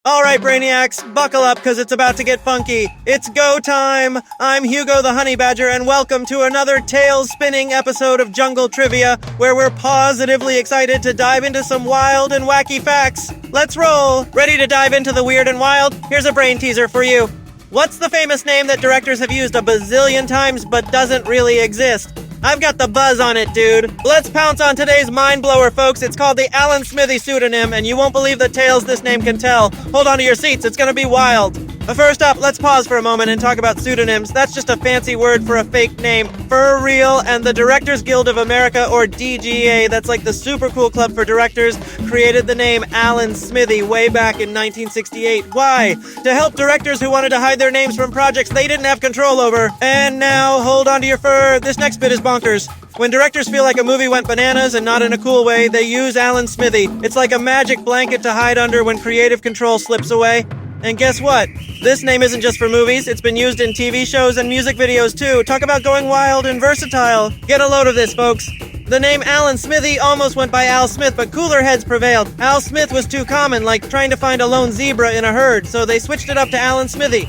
Alright, Brainiacs, buckle up because it's about to get funky. It's go time! I'm Hugo the Honey Badger, and welcome to another tail-spinning episode of Jungle Trivia, where we're positively excited to dive into some wild and wacky facts. Let's roll! Ready to dive into the weird and wild? Here's a brain teaser for you. What's the famous name that directors have used a bazillion times but doesn't really exist? I've got the buzz on it, dude. Let's pounce on today's mind blower, folks. It's called the Alan Smithee pseudonym, and you won't believe the tales this name can tell. Hold on to your seats, it's gonna be wild. But first up, let's pause for a moment and talk about pseudonyms. That's just a fancy word for a fake name. For real, and the Directors Guild of America, or DGA, that's like the super cool club for directors, created the name Alan Smithee way back in 1968. Why? To help directors who wanted to hide their names from projects they didn't have control over. And now, hold on to your fur, this next bit is bonkers. When directors feel like a movie went bananas and not in a cool way, they use Alan Smithee. It's like a magic blanket to hide under when creative control slips away. And guess what? This name isn't just for movies, it's been used in TV shows and music videos too. Talk about going wild and versatile. Get a load of this, folks. The name Alan Smithee almost went by Al Smith, but cooler heads prevailed. Al Smith was too common, like trying to find a lone zebra in a herd, so they switched it up to Alan Smithee.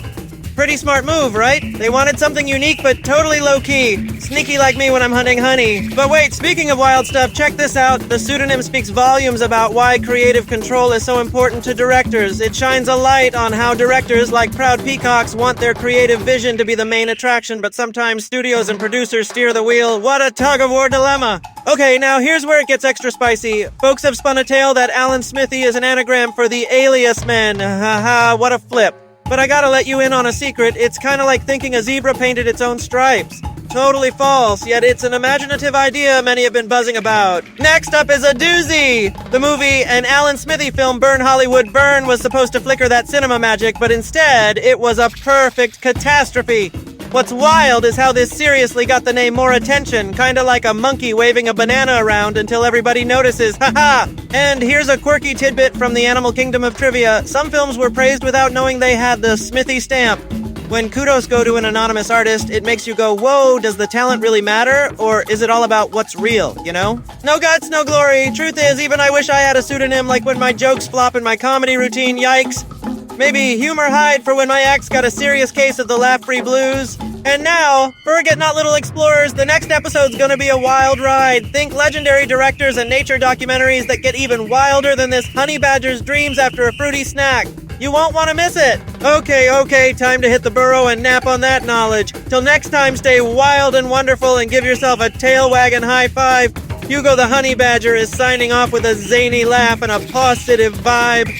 Pretty smart move, right? They wanted something unique but totally low-key. Sneaky like me when I'm hunting honey. But wait, speaking of wild stuff, check this out. The pseudonym speaks volumes about why creative control is so important to directors. It shines a light on how directors, like proud peacocks, want their creative vision to be the main attraction, but sometimes studios and producers steer the wheel. What a tug-of-war dilemma! Okay, now here's where it gets extra spicy. Folks have spun a tale that Alan Smithee is an anagram for the Alias Men. Haha, what a flip. But I gotta let you in on a secret. It's kinda like thinking a zebra painted its own stripes. Totally false, yet it's an imaginative idea many have been buzzing about. Next up is a doozy! The movie and Alan Smithee film Burn Hollywood Burn was supposed to flicker that cinema magic, but instead, it was a perfect catastrophe. What's wild is how this seriously got the name more attention, kinda like a monkey waving a banana around until everybody notices, haha! And here's a quirky tidbit from the animal kingdom of trivia. Some films were praised without knowing they had the Smithee stamp. When kudos go to an anonymous artist, it makes you go, whoa, does the talent really matter? Or is it all about what's real, you know? No guts, no glory. Truth is, even I wish I had a pseudonym like when my jokes flop in my comedy routine, yikes. Maybe Humor Hyde for when my act's got a serious case of the laugh-free blues. And now, forget not little explorers, the next episode's gonna be a wild ride. Think legendary directors and nature documentaries that get even wilder than this honey badger's dreams after a fruity snack. You won't want to miss it. Okay, time to hit the burrow and nap on that knowledge. Till next time, stay wild and wonderful and give yourself a tail wagging high five. Hugo the Honey Badger is signing off with a zany laugh and a positive vibe.